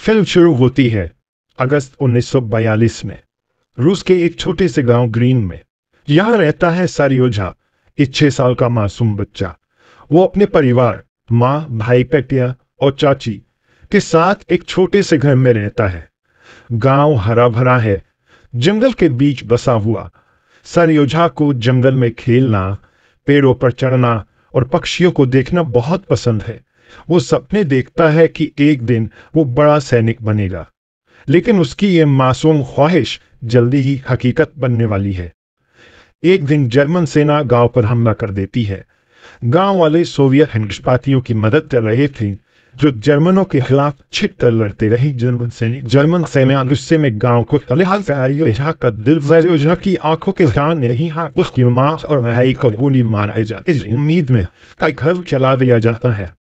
Film शुरू होती है अगस्त 1942 में रूस के एक छोटे से गांव ग्रीन में। यहां रहता है सारियोजा, एक 6 साल का मासूम बच्चा। वो अपने परिवार, माँ, भाई, बेटिया और चाची के साथ एक छोटे से घर में रहता है। गांव हरा भरा है, जंगल के बीच बसा हुआ। सारियोजा को जंगल में खेलना, पेड़ों पर चढ़ना और पक्षियों को देखना बहुत पसंद है। वो सपने देखता है कि एक दिन वो बड़ा सैनिक बनेगा, लेकिन उसकी ये मासूम ख्वाहिश जल्दी ही हकीकत बनने वाली है। एक दिन जर्मन सेना गांव पर हमला कर देती है। गांव वाले सोवियत घुसपैठियों की मदद कर रहे थे, जो जर्मनों के खिलाफ छिटकर लड़ते रहे। जर्मन सेना गुस्से में गांव को सारियोजा का दिल सारियोजा की आंखों के सामने ही उसकी मां और भाई को गोली मारा जाती है। इस उम्मीद में कई घर चला दिया जाता है।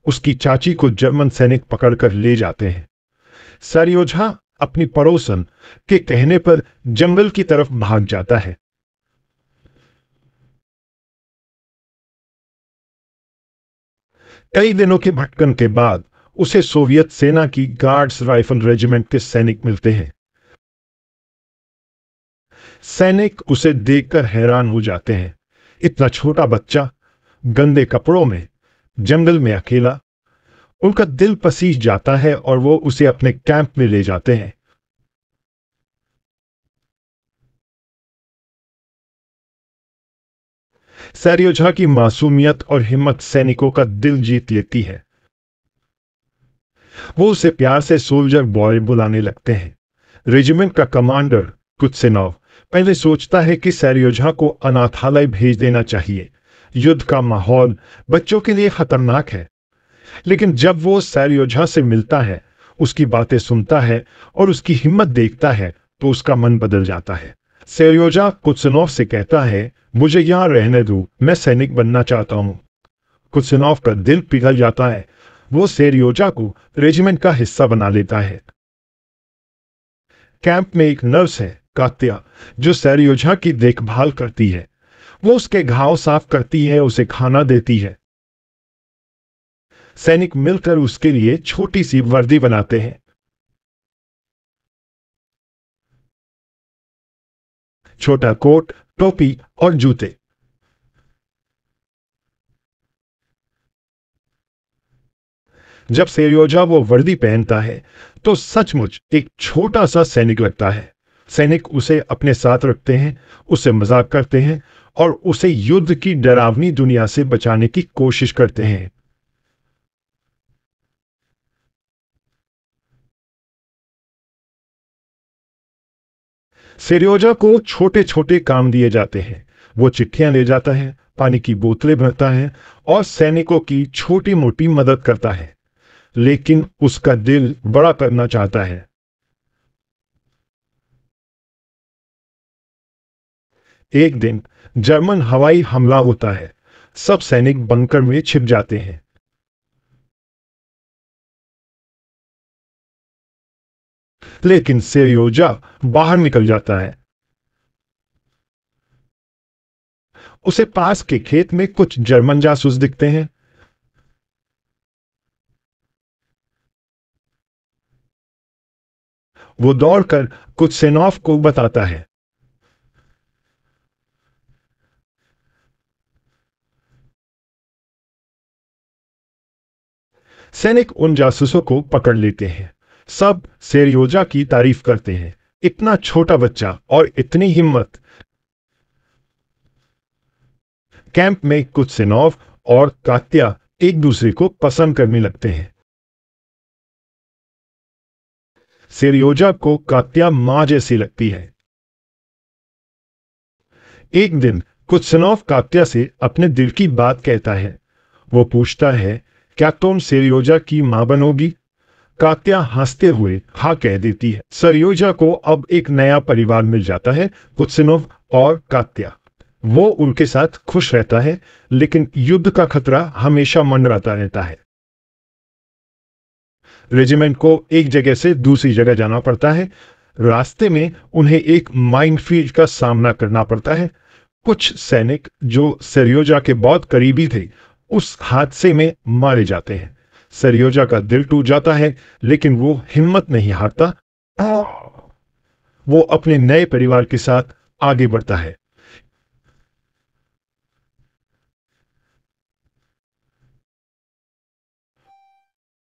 उसकी चाची को जर्मन सैनिक पकड़कर ले जाते हैं। सारियोजा अपनी पड़ोसन के कहने पर जंगल की तरफ भाग जाता है। कई दिनों के भटकन के बाद उसे सोवियत सेना की गार्ड्स राइफल रेजिमेंट के सैनिक मिलते हैं। सैनिक उसे देखकर हैरान हो जाते हैं। इतना छोटा बच्चा, गंदे कपड़ों में, जंगल में अकेला। उनका दिल पसीज जाता है और वो उसे अपने कैंप में ले जाते हैं। सारियोजा की मासूमियत और हिम्मत सैनिकों का दिल जीत लेती है। वो उसे प्यार से सोल्जर बॉय बुलाने लगते हैं। रेजिमेंट का कमांडर कुत्सेनोव पहले सोचता है कि सारियोजा को अनाथालय भेज देना चाहिए। युद्ध का माहौल बच्चों के लिए खतरनाक है, लेकिन जब वो सारियोजा से मिलता है, उसकी बातें सुनता है और उसकी हिम्मत देखता है, तो उसका मन बदल जाता है। सारियोजा कुत्सेनोव से कहता है, मुझे यहां रहने दो, मैं सैनिक बनना चाहता हूं। कुत्सेनोव का दिल पिघल जाता है। वो सारियोजा को रेजिमेंट का हिस्सा बना लेता है। कैंप में एक नर्स है, कात्या, जो सारियोजा की देखभाल करती है। वो उसके घाव साफ करती है, उसे खाना देती है। सैनिक मिलकर उसके लिए छोटी सी वर्दी बनाते हैं। छोटा कोट, टोपी और जूते। जब सारियोजा वो वर्दी पहनता है, तो सचमुच एक छोटा सा सैनिक लगता है। सैनिक उसे अपने साथ रखते हैं, उससे मजाक करते हैं और उसे युद्ध की डरावनी दुनिया से बचाने की कोशिश करते हैं। सारियोजा को छोटे छोटे काम दिए जाते हैं। वो चिट्ठियां ले जाता है, पानी की बोतलें भरता है और सैनिकों की छोटी मोटी मदद करता है, लेकिन उसका दिल बड़ा करना चाहता है। एक दिन जर्मन हवाई हमला होता है। सब सैनिक बंकर में छिप जाते हैं। लेकिन सारियोजा बाहर निकल जाता है। उसे पास के खेत में कुछ जर्मन जासूस दिखते हैं। वो दौड़कर कुत्सेनोव को बताता है। सैनिक उन जासूसों को पकड़ लेते हैं। सब सारियोजा की तारीफ करते हैं। इतना छोटा बच्चा और इतनी हिम्मत। कैंप में कुत्सेनोव और कात्या एक दूसरे को पसंद करने लगते हैं। सारियोजा को कात्या मां जैसी लगती है। एक दिन कुत्सेनोव कात्या से अपने दिल की बात कहता है। वो पूछता है, क्या तुम सारियोजा की मां बनोगी? कात्या हंसते हुए हाँ कह देती है। सारियोजा को अब एक नया परिवार मिल जाता है, कुत्सेनोव और कात्या। वो उनके साथ खुश रहता है, लेकिन युद्ध का खतरा हमेशा मंडराता रहता है। रेजिमेंट को एक जगह से दूसरी जगह जाना पड़ता है। रास्ते में उन्हें एक माइनफील्ड का सामना करना पड़ता है। कुछ सैनिक जो सारियोजा के बहुत करीबी थे, उस हादसे में मारे जाते हैं। सरियोजा का दिल टूट जाता है, लेकिन वो हिम्मत नहीं हारता। वो अपने नए परिवार के साथ आगे बढ़ता है।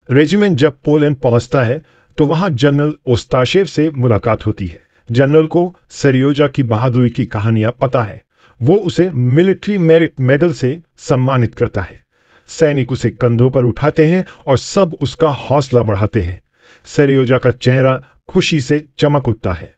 रेजिमेंट जब पोलैंड पहुंचता है तो वहां जनरल ओस्ताशेव से मुलाकात होती है। जनरल को सरियोजा की बहादुरी की कहानियां पता है। वो उसे मिलिट्री मेरिट मेडल से सम्मानित करता है। सैनिक उसे कंधों पर उठाते हैं और सब उसका हौसला बढ़ाते हैं। सरियोजा का चेहरा खुशी से चमक उठता है।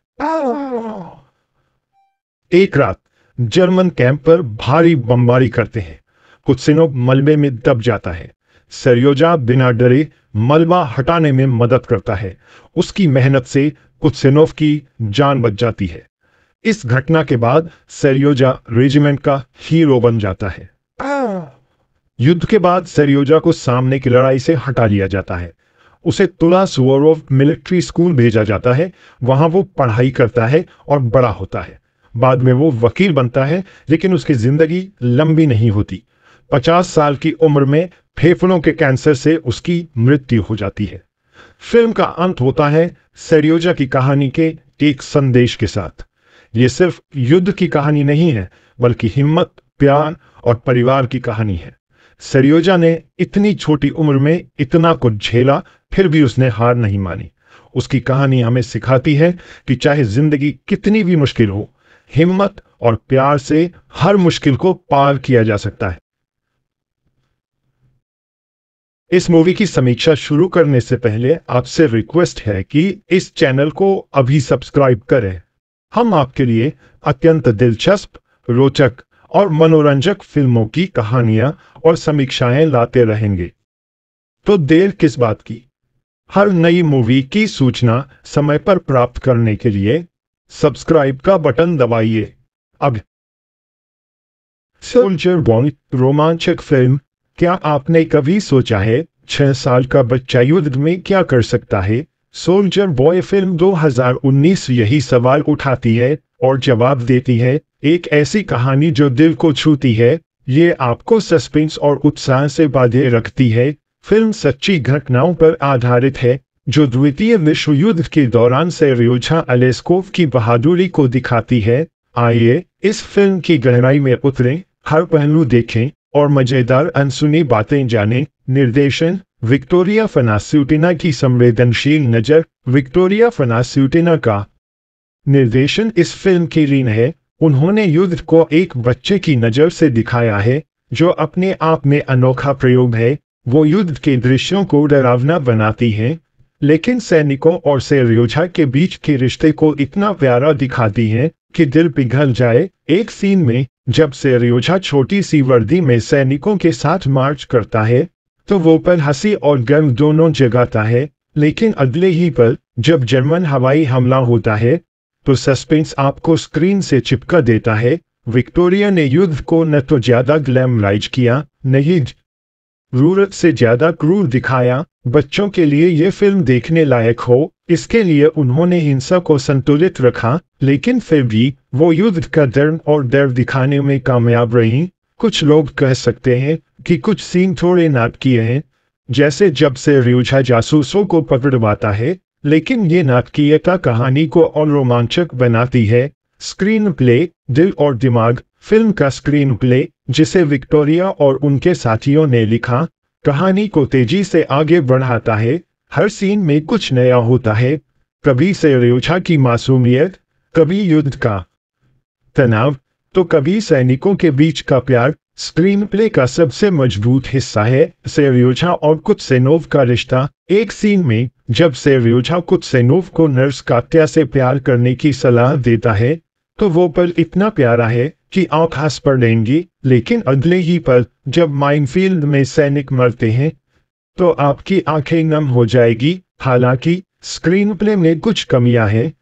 एक रात जर्मन कैंप पर भारी बमबारी करते हैं। कुत्सिनोव मलबे में दब जाता है। सरियोजा बिना डरे मलबा हटाने में मदद करता है। उसकी मेहनत से कुत्सिनोव की जान बच जाती है। इस घटना के बाद सरियोजा रेजिमेंट का हीरो बन जाता है। युद्ध के बाद सरियोजा को सामने की लड़ाई से हटा लिया जाता है। उसे तुला सुवोरोव मिलिट्री स्कूल भेजा जाता है। वहां वो पढ़ाई करता है और बड़ा होता है। बाद में वो वकील बनता है, लेकिन उसकी जिंदगी लंबी नहीं होती। 50 साल की उम्र में फेफड़ों के कैंसर से उसकी मृत्यु हो जाती है। फिल्म का अंत होता है सरियोजा की कहानी के एक संदेश के साथ। ये सिर्फ युद्ध की कहानी नहीं है, बल्कि हिम्मत, प्यार और परिवार की कहानी है। सरियोजा ने इतनी छोटी उम्र में इतना कुछ झेला, फिर भी उसने हार नहीं मानी। उसकी कहानी हमें सिखाती है कि चाहे जिंदगी कितनी भी मुश्किल हो, हिम्मत और प्यार से हर मुश्किल को पार किया जा सकता है। इस मूवी की समीक्षा शुरू करने से पहले आपसे रिक्वेस्ट है कि इस चैनल को अभी सब्सक्राइब करें। हम आपके लिए अत्यंत दिलचस्प, रोचक और मनोरंजक फिल्मों की कहानियां और समीक्षाएं लाते रहेंगे। तो देर किस बात की? हर नई मूवी की सूचना समय पर प्राप्त करने के लिए सब्सक्राइब का बटन दबाइए। अब सोल्जर बॉय रोमांचक फिल्म। क्या आपने कभी सोचा है 6 साल का बच्चा युद्ध में क्या कर सकता है? सोल्जर बॉय फिल्म 2019 यही सवाल उठाती है और जवाब देती है। एक ऐसी कहानी जो दिल को छूती है। ये आपको सस्पेंस और उत्साह से बांधे रखती है। फिल्म सच्ची घटनाओं पर आधारित है, जो द्वितीय विश्व युद्ध के दौरान सरियोजा अलेस्कोव की बहादुरी को दिखाती है। आइए इस फिल्म की गहराई में उतरें, हर पहलू देखें और मजेदार अनसुनी बातें जानें। निर्देशन विक्टोरिया फनास्यूटिना की संवेदनशील नजर। विक्टोरिया फनास्यूटिना का निर्देशन इस फिल्म की रीन है। उन्होंने युद्ध को एक बच्चे की नजर से दिखाया है, जो अपने आप में अनोखा प्रयोग है। वो युद्ध के दृश्यों को डरावना बनाती है, लेकिन सैनिकों और सरियोजा के बीच के रिश्ते को इतना प्यारा दिखाती है कि दिल पिघल जाए। एक सीन में जब सरियोजा छोटी सी वर्दी में सैनिकों के साथ मार्च करता है, तो वो पल हंसी और गर्व दोनों जगाता है, लेकिन अगले ही पल जब जर्मन हवाई हमला होता है, तो सस्पेंस आपको स्क्रीन से चिपका देता है। विक्टोरिया ने युद्ध को न तो ज्यादा ग्लैमराइज किया, नहीं जरूरत से ज्यादा क्रूर दिखाया। बच्चों के लिए ये फिल्म देखने लायक हो, इसके लिए उन्होंने हिंसा को संतुलित रखा, लेकिन फिर भी वो युद्ध का दर्द और डर दिखाने में कामयाब रही। कुछ लोग कह सकते हैं कि कुछ सीन थोड़े नाटकीय हैं, जैसे जब सरियोजा जासूसों को पकड़वाता है, लेकिन ये नाटकीयता कहानी को और रोमांचक बनाती है। स्क्रीन प्ले, दिल और दिमाग। फिल्म का स्क्रीन प्ले, जिसे विक्टोरिया और उनके साथियों ने लिखा, कहानी को तेजी से आगे बढ़ाता है। हर सीन में कुछ नया होता है, कभी सरियोजा की मासूमियत, कभी युद्ध का तनाव, तो कभी सैनिकों के बीच का प्यार। स्क्रीन प्ले का सबसे मजबूत हिस्सा है सरियोजा और कुत्सिनोव का रिश्ता। एक सीन में जब सरियोजा कुत्सिनोव को नर्स कात्या से प्यार करने की सलाह देता है, तो वो पल इतना प्यारा है कि आंख हंस पड़ेंगी, लेकिन अगले ही पल जब माइनफील्ड में सैनिक मरते हैं, तो आपकी आंखें नम हो जाएगी। हालांकि स्क्रीन प्ले में कुछ कमियां हैं।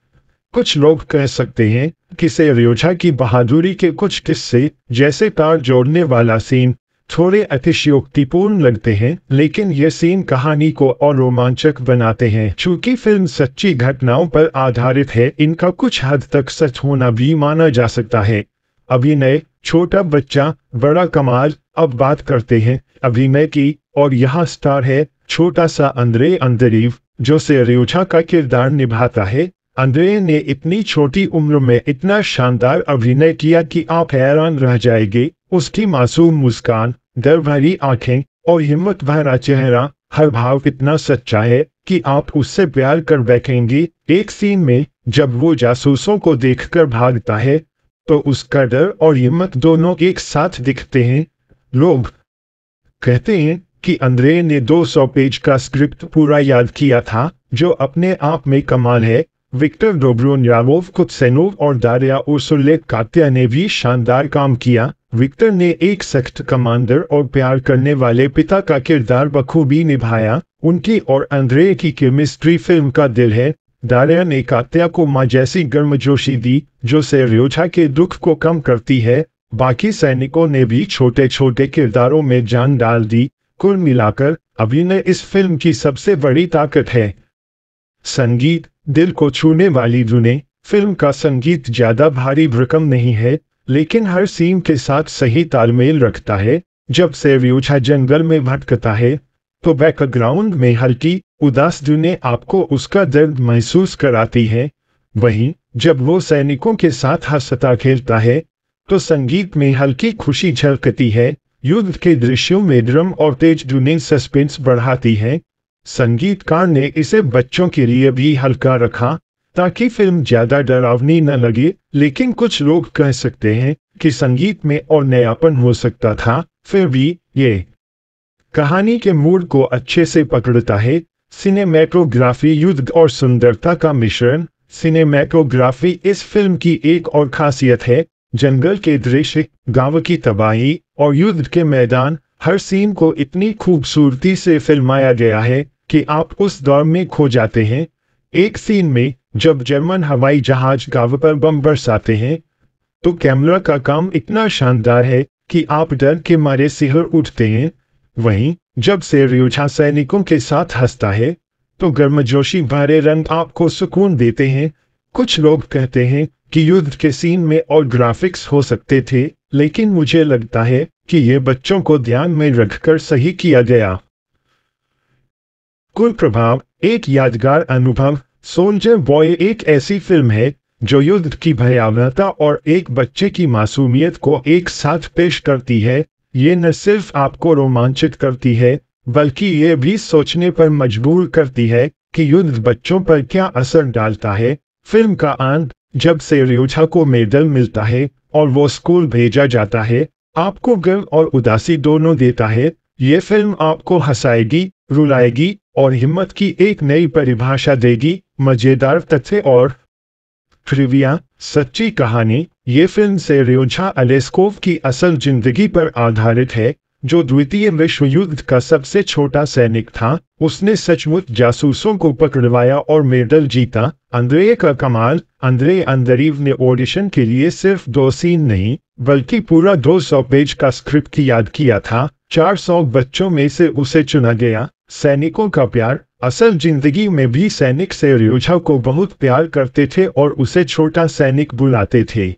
कुछ लोग कह सकते हैं कि सरियोजा की बहादुरी के कुछ किस्से, जैसे तार जोड़ने वाला सीन, थोड़े अतिशयोक्तिपूर्ण लगते हैं, लेकिन ये सीन कहानी को और रोमांचक बनाते हैं। चूंकि फिल्म सच्ची घटनाओं पर आधारित है, इनका कुछ हद तक सच होना भी माना जा सकता है। अभिनय, छोटा बच्चा, बड़ा कमाल। अब बात करते हैं अभिनय की, और यहाँ स्टार है छोटा सा अंद्रे अंदरीव जो सेर्योजा का किरदार निभाता है। अंद्रे ने इतनी छोटी उम्र में इतना शानदार अभिनय किया कि आप हैरान रह जाएंगे। उसकी मासूम मुस्कान, डर भरी आंखें और हिम्मत भरा चेहरा, हर भाव इतना सच्चा है कि आप उससे प्यार कर बैठेंगे। एक सीन में जब वो जासूसों को देखकर भागता है तो उसका डर और हिम्मत दोनों एक साथ दिखते हैं। लोग कहते हैं कि अंद्रे ने 200 पेज का स्क्रिप्ट पूरा याद किया था, जो अपने आप में कमाल है। विक्टर डोब्रोनयावोव, कुत्सेनोव और दारिया उर्सुलेकात्या ने भी शानदार काम किया। विक्टर ने एक सख्त कमांडर और प्यार करने वाले पिता का किरदार बखूबी निभाया। उनकी और अंद्रे की केमिस्ट्री फिल्म का दिल है। दारिया ने कात्या को माँ जैसी गर्मजोशी दी जो सेर्योजा के दुख को कम करती है। बाकी सैनिकों ने भी छोटे छोटे किरदारों में जान डाल दी। कुल मिलाकर अभिनय इस फिल्म की सबसे बड़ी ताकत है। संगीत, दिल को छूने वाली धुनें। फिल्म का संगीत ज्यादा भारी भरकम नहीं है, लेकिन हर सीन के साथ सही तालमेल रखता है। जब सेर्योजा जंगल में भटकता है तो बैकग्राउंड में हल्की उदास धुनें आपको उसका दर्द महसूस कराती है। वहीं जब वो सैनिकों के साथ हंसता खेलता है तो संगीत में हल्की खुशी झलकती है। युद्ध के दृश्यों में ड्रम और तेज धुनें सस्पेंस बढ़ाती है। संगीतकार ने इसे बच्चों के लिए भी हल्का रखा ताकि फिल्म ज्यादा डरावनी न लगे, लेकिन कुछ लोग कह सकते हैं कि संगीत में और नयापन हो सकता था। फिर भी ये कहानी के मूड को अच्छे से पकड़ता है। सिनेमैटोग्राफी, युद्ध और सुंदरता का मिश्रण। सिनेमैटोग्राफी इस फिल्म की एक और खासियत है। जंगल के दृश्य, गांव की तबाही और युद्ध के मैदान, हर सीन को इतनी खूबसूरती से फिल्माया गया है कि आप उस दौर में खो जाते हैं। एक सीन में जब जर्मन हवाई जहाज गांव पर बम बरसाते हैं तो कैमरा का काम इतना शानदार है कि आप डर के मारे सिहर उठते हैं। वहीं जब सेर्योजा सैनिकों के साथ हंसता है तो गर्मजोशी भरे रंग आपको सुकून देते हैं। कुछ लोग कहते हैं कि युद्ध के सीन में और ग्राफिक्स हो सकते थे, लेकिन मुझे लगता है कि ये बच्चों को ध्यान में रखकर सही किया गया। कुल प्रभाव, एक यादगार अनुभव। सोल्जर बॉय एक ऐसी फिल्म है जो युद्ध की भयावहता और एक बच्चे की मासूमियत को एक साथ पेश करती है। ये न सिर्फ आपको रोमांचित करती है, बल्कि ये भी सोचने पर मजबूर करती है कि युद्ध बच्चों पर क्या असर डालता है। फिल्म का अंत, जब सेर्योजा को मेडल मिलता है और वो स्कूल भेजा जाता है, आपको गर्व और उदासी दोनों देता है। ये फिल्म आपको हंसाएगी, रुलाएगी और हिम्मत की एक नई परिभाषा देगी। मजेदार तथ्य और ट्रिविया, सच्ची कहानी। ये फिल्म सेर्योजा अलेस्कोव की असल जिंदगी पर आधारित है, जो द्वितीय विश्व युद्ध का सबसे छोटा सैनिक था। उसने सचमुच जासूसों को पकड़वाया और मेडल जीता। अंद्रे का कमाल, अंद्रे अंदरीव ने ऑडिशन के लिए सिर्फ 2 सीन नहीं बल्कि पूरा 200 पेज का स्क्रिप्ट याद किया था। 400 बच्चों में से उसे चुना गया। सैनिकों का प्यार, असल जिंदगी में भी सैनिक सेर्योजा को बहुत प्यार करते थे और उसे छोटा सैनिक बुलाते थे।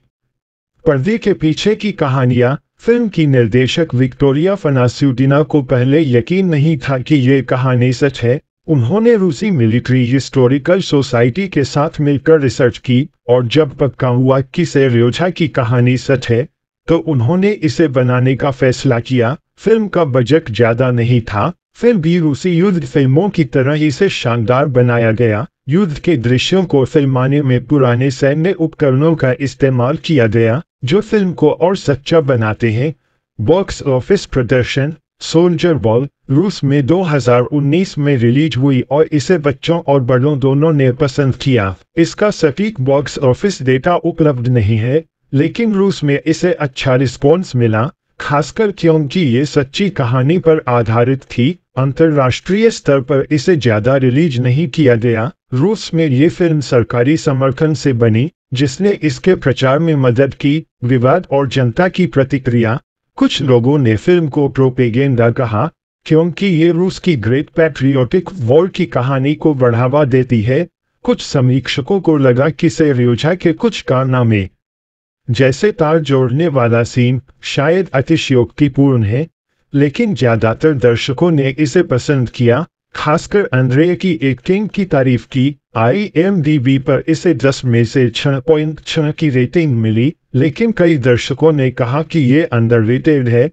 पर्दे के पीछे की कहानियां। फिल्म की निर्देशक विक्टोरिया फनास्यूडिना को पहले यकीन नहीं था कि ये कहानी सच है। उन्होंने रूसी मिलिट्री हिस्टोरिकल सोसाइटी के साथ मिलकर रिसर्च की और जब पक्का हुआ कि सेर्योजा की कहानी सच है तो उन्होंने इसे बनाने का फैसला किया। फिल्म का बजट ज्यादा नहीं था, फिर भी रूसी युद्ध फिल्मों की तरह इसे शानदार बनाया गया। युद्ध के दृश्यों को फिल्माने में पुराने सैन्य उपकरणों का इस्तेमाल किया गया जो फिल्म को और सच्चा बनाते हैं। बॉक्स ऑफिस प्रदर्शन। सोल्जर बॉय रूस में 2019 में रिलीज हुई और इसे बच्चों और बड़ों दोनों ने पसंद किया। इसका सटीक बॉक्स ऑफिस डेटा उपलब्ध नहीं है, लेकिन रूस में इसे अच्छा रिस्पॉन्स मिला, खासकर क्योंकि ये सच्ची कहानी पर आधारित थी। अंतर्राष्ट्रीय स्तर पर इसे ज्यादा रिलीज नहीं किया गया। रूस में ये फिल्म सरकारी समर्थन से बनी, जिसने इसके प्रचार में मदद की। विवाद और जनता की प्रतिक्रिया। कुछ लोगों ने फिल्म को प्रोपेगेंडा कहा क्योंकि ये रूस की ग्रेट पैट्रियोटिक वॉर की कहानी को बढ़ावा देती है। कुछ समीक्षकों को लगा कि सेर्योजा के कुछ कारनामे, जैसे तार जोड़ने वाला सीन, शायद अतिशयोक्तिपूर्ण है, लेकिन ज्यादातर दर्शकों ने इसे पसंद किया। खासकर अंद्रे की एक्टिंग की तारीफ की। IMDb पर इसे 10 में से 6.6 की रेटिंग मिली, लेकिन कई दर्शकों ने कहा कि ये अंडररेटेड है।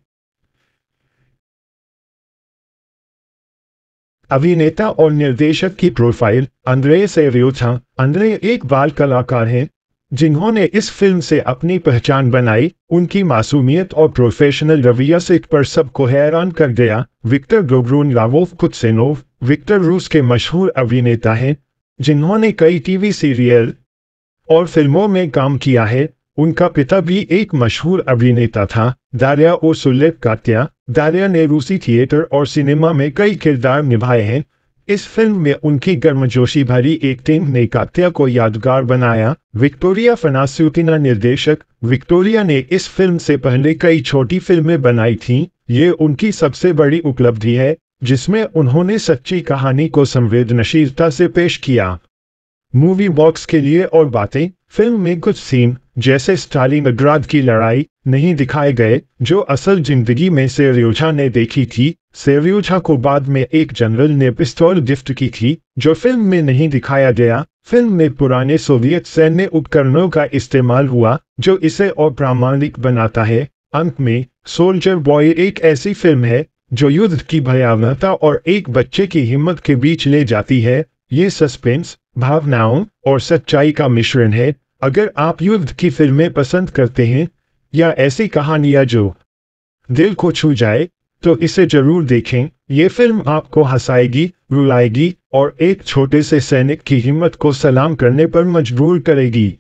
अभिनेता और निर्देशक की प्रोफाइल। अंद्रे सेरियोचा। अंद्रे एक बाल कलाकार हैं जिन्होंने इस फिल्म से अपनी पहचान बनाई। उनकी मासूमियत और प्रोफेशनल रवैया से पर सबको हैरान कर दिया। विक्टर गोब्रुनलावोव कुत्सेनोव। विक्टर रूस के मशहूर अभिनेता हैं जिन्होंने कई टीवी सीरियल और फिल्मों में काम किया है। उनका पिता भी एक मशहूर अभिनेता था, दारिया ओसुलेव-कात्या। दारिया ने रूसी थिएटर और सिनेमा में कई किरदार निभाए हैं। इस फिल्म में उनकी गर्मजोशी भरी एक्टिंग ने कात्या को यादगार बनाया। विक्टोरिया फनास्यूतिना निर्देशक। विक्टोरिया ने इस फिल्म से पहले कई छोटी फिल्में बनाई थीं। ये उनकी सबसे बड़ी उपलब्धि है जिसमें उन्होंने सच्ची कहानी को संवेदनशीलता से पेश किया। मूवी बॉक्स के लिए और बातें। फिल्म में कुछ सीन जैसे स्टालिनग्राद की लड़ाई नहीं दिखाए गए जो असल जिंदगी में सेरियोचा ने देखी थी। सेरियोचा को बाद में एक जनरल ने पिस्तौल गिफ्ट की थी जो फिल्म में नहीं दिखाया गया। फिल्म में पुराने सोवियत सैन्य उपकरणों का इस्तेमाल हुआ जो इसे और प्रामाणिक बनाता है। अंत में सोल्जर बॉय एक ऐसी फिल्म है जो युद्ध की भयावहता और एक बच्चे की हिम्मत के बीच ले जाती है। ये सस्पेंस, भावनाओं और सच्चाई का मिश्रण है। अगर आप युद्ध की फिल्में पसंद करते हैं या ऐसी कहानियां जो दिल को छू जाए तो इसे जरूर देखें। ये फिल्म आपको हंसाएगी, रुलाएगी और एक छोटे से सैनिक की हिम्मत को सलाम करने पर मजबूर करेगी।